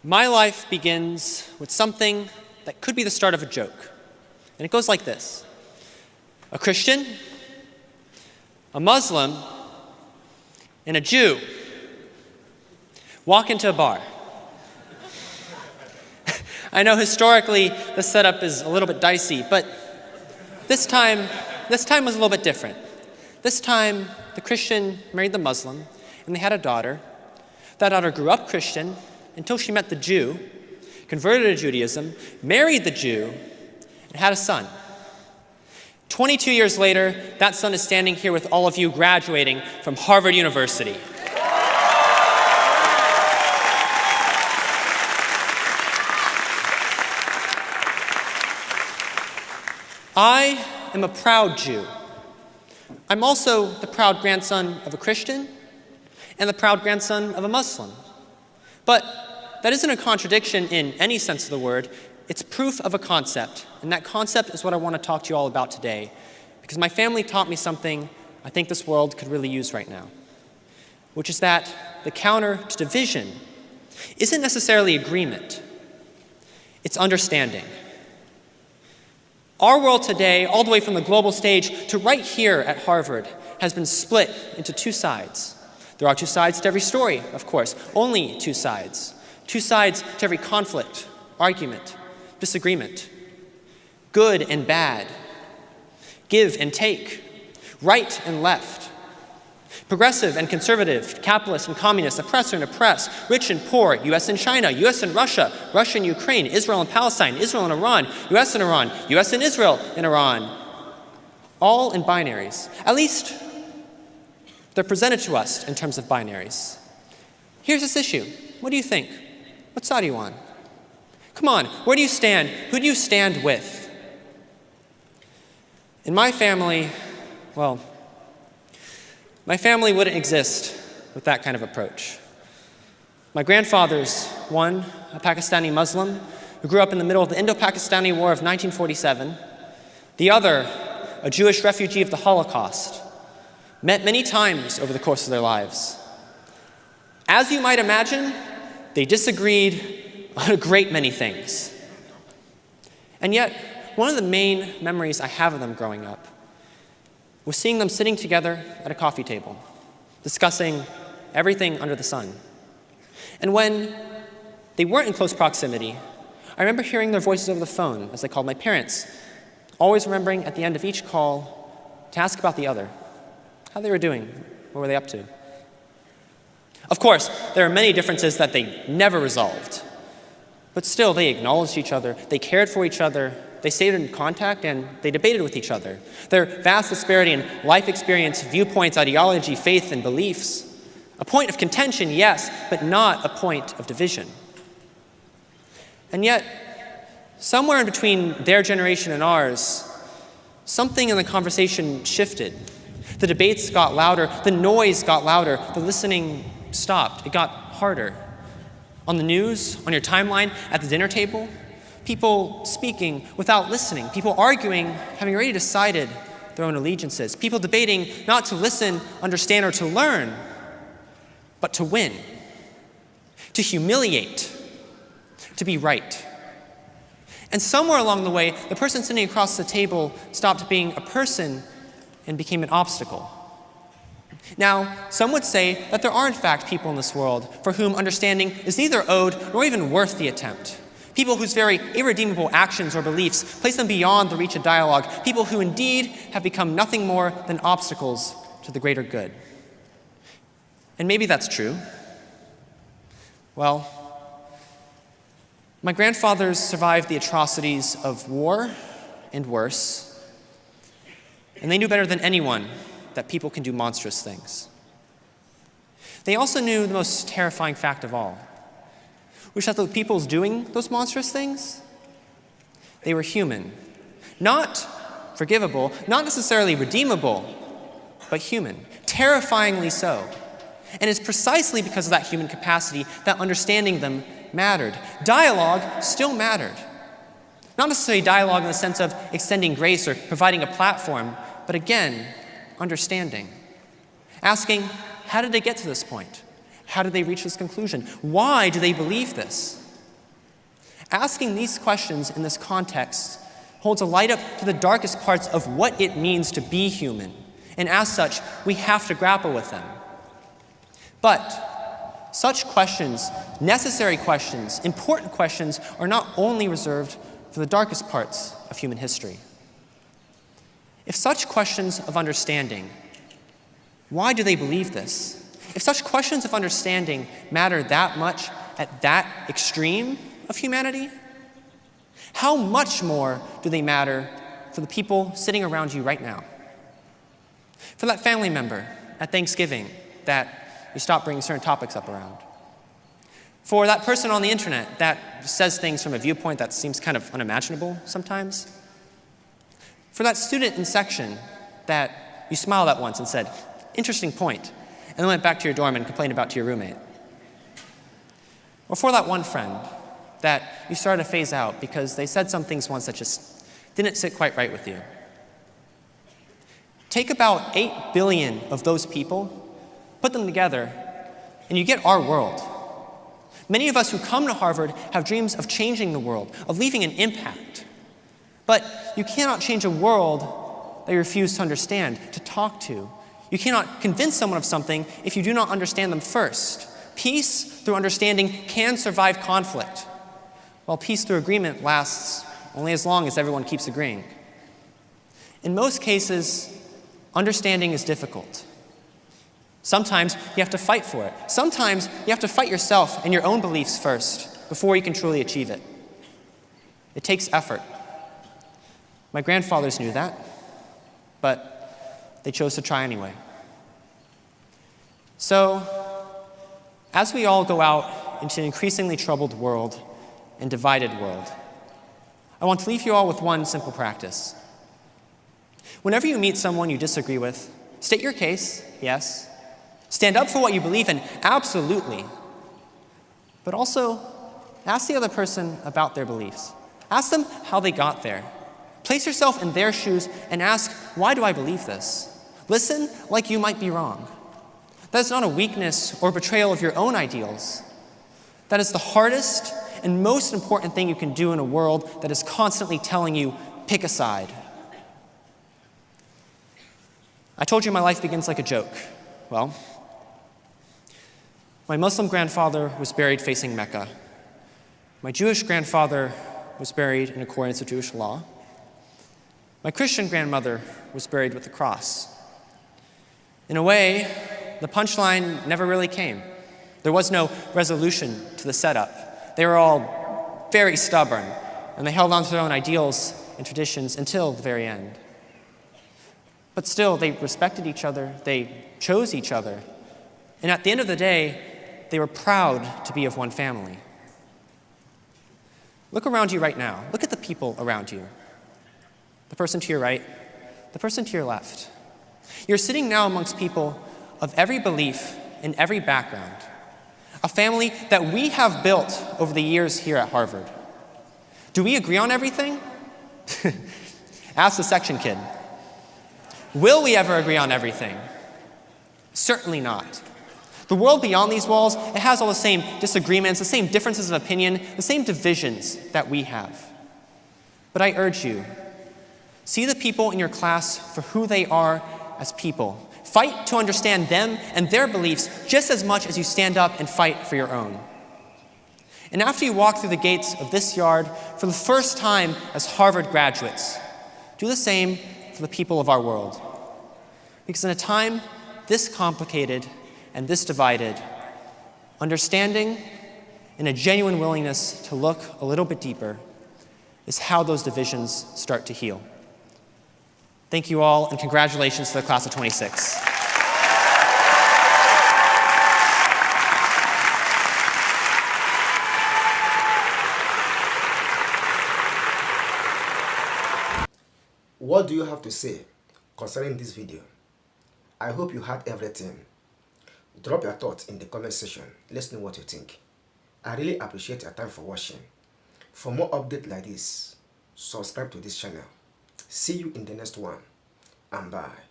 My life begins with something that could be the start of a joke. And it goes like this. A Christian, a Muslim, and a Jew walk into a bar. I know historically the setup is a little bit dicey, but this time was a little bit different. This time, the Christian married the Muslim, and they had a daughter. That daughter grew up Christian until she met the Jew, converted to Judaism, married the Jew, and had a son. 22 years later, that son is standing here with all of you graduating from Harvard University. I am a proud Jew. I'm also the proud grandson of a Christian and the proud grandson of a Muslim. But that isn't a contradiction in any sense of the word. It's proof of a concept, and that concept is what I want to talk to you all about today, because my family taught me something I think this world could really use right now, which is that the counter to division isn't necessarily agreement, it's understanding. Our world today, all the way from the global stage to right here at Harvard, has been split into two sides. There are two sides to every story, of course, only two sides. Two sides to every conflict, argument, disagreement. Good and bad. Give and take. Right and left. Progressive and conservative, capitalist and communist, oppressor and oppressed, rich and poor, US and China, US and Russia, Russia and Ukraine, Israel and Palestine, Israel and Iran, US and Iran, US and Israel and Iran. All in binaries. At least they're presented to us in terms of binaries. Here's this issue. What do you think? What side are you on? Come on, where do you stand? Who do you stand with? In my family, well, my family wouldn't exist with that kind of approach. My grandfather's one, a Pakistani Muslim who grew up in the middle of the Indo-Pakistani War of 1947. The other, a Jewish refugee of the Holocaust, met many times over the course of their lives. As you might imagine, they disagreed on a great many things. And yet, one of the main memories I have of them growing up was seeing them sitting together at a coffee table, discussing everything under the sun. And when they weren't in close proximity, I remember hearing their voices over the phone as they called my parents, always remembering at the end of each call to ask about the other, how they were doing, what were they up to. Of course, there are many differences that they never resolved, but still they acknowledged each other, they cared for each other, they stayed in contact, and they debated with each other. Their vast disparity in life experience, viewpoints, ideology, faith, and beliefs. A point of contention, yes, but not a point of division. And yet, somewhere in between their generation and ours, something in the conversation shifted. The debates got louder, the noise got louder, the listening stopped. It got harder. On the news, on your timeline, at the dinner table, people speaking without listening, people arguing, having already decided their own allegiances, people debating not to listen, understand, or to learn, but to win, to humiliate, to be right. And somewhere along the way, the person sitting across the table stopped being a person and became an obstacle. Now, some would say that there are in fact people in this world for whom understanding is neither owed nor even worth the attempt. People whose very irredeemable actions or beliefs place them beyond the reach of dialogue. People who indeed have become nothing more than obstacles to the greater good. And maybe that's true. Well, my grandfathers survived the atrocities of war and worse, and they knew better than anyone that people can do monstrous things. They also knew the most terrifying fact of all, which is that the peoples doing those monstrous things, they were human. Not forgivable, not necessarily redeemable, but human. Terrifyingly so. And it's precisely because of that human capacity that understanding them mattered. Dialogue still mattered. Not necessarily dialogue in the sense of extending grace or providing a platform, but again, understanding. Asking, how did they get to this point? How did they reach this conclusion? Why do they believe this? Asking these questions in this context holds a light up to the darkest parts of what it means to be human, and as such, we have to grapple with them. But such questions, necessary questions, important questions, are not only reserved for the darkest parts of human history. If such questions of understanding, why do they believe this? If such questions of understanding matter that much at that extreme of humanity, how much more do they matter for the people sitting around you right now? For that family member at Thanksgiving that you stop bringing certain topics up around. For that person on the internet that says things from a viewpoint that seems kind of unimaginable sometimes. For that student in section that you smiled at once and said, "Interesting point," and then went back to your dorm and complained about to your roommate. Or for that one friend that you started to phase out because they said some things once that just didn't sit quite right with you. Take about 8 billion of those people, put them together, and you get our world. Many of us who come to Harvard have dreams of changing the world, of leaving an impact. But you cannot change a world that you refuse to understand, to talk to. You cannot convince someone of something if you do not understand them first. Peace through understanding can survive conflict, while peace through agreement lasts only as long as everyone keeps agreeing. In most cases, understanding is difficult. Sometimes you have to fight for it. Sometimes you have to fight yourself and your own beliefs first before you can truly achieve it. It takes effort. My grandfathers knew that, but they chose to try anyway. So, as we all go out into an increasingly troubled world and divided world, I want to leave you all with one simple practice. Whenever you meet someone you disagree with, state your case, yes. Stand up for what you believe in, absolutely. But also, ask the other person about their beliefs. Ask them how they got there. Place yourself in their shoes and ask, why do I believe this? Listen like you might be wrong. That is not a weakness or betrayal of your own ideals. That is the hardest and most important thing you can do in a world that is constantly telling you, pick a side. I told you my life begins like a joke. Well, my Muslim grandfather was buried facing Mecca. My Jewish grandfather was buried in accordance with Jewish law. My Christian grandmother was buried with the cross. In a way, the punchline never really came. There was no resolution to the setup. They were all very stubborn, and they held on to their own ideals and traditions until the very end. But still, they respected each other, they chose each other, and at the end of the day, they were proud to be of one family. Look around you right now. Look at the people around you. The person to your right, the person to your left. You're sitting now amongst people of every belief and every background, a family that we have built over the years here at Harvard. Do we agree on everything? Ask the section kid. Will we ever agree on everything? Certainly not. The world beyond these walls, it has all the same disagreements, the same differences of opinion, the same divisions that we have. But I urge you, see the people in your class for who they are as people. Fight to understand them and their beliefs just as much as you stand up and fight for your own. And after you walk through the gates of this yard for the first time as Harvard graduates, do the same for the people of our world. Because in a time this complicated and this divided, understanding and a genuine willingness to look a little bit deeper is how those divisions start to heal. Thank you all, and congratulations to the class of 26. What do you have to say concerning this video? I hope you heard everything. Drop your thoughts in the comment section. Let's know what you think. I really appreciate your time for watching. For more updates like this, subscribe to this channel. See you in the next one, and bye.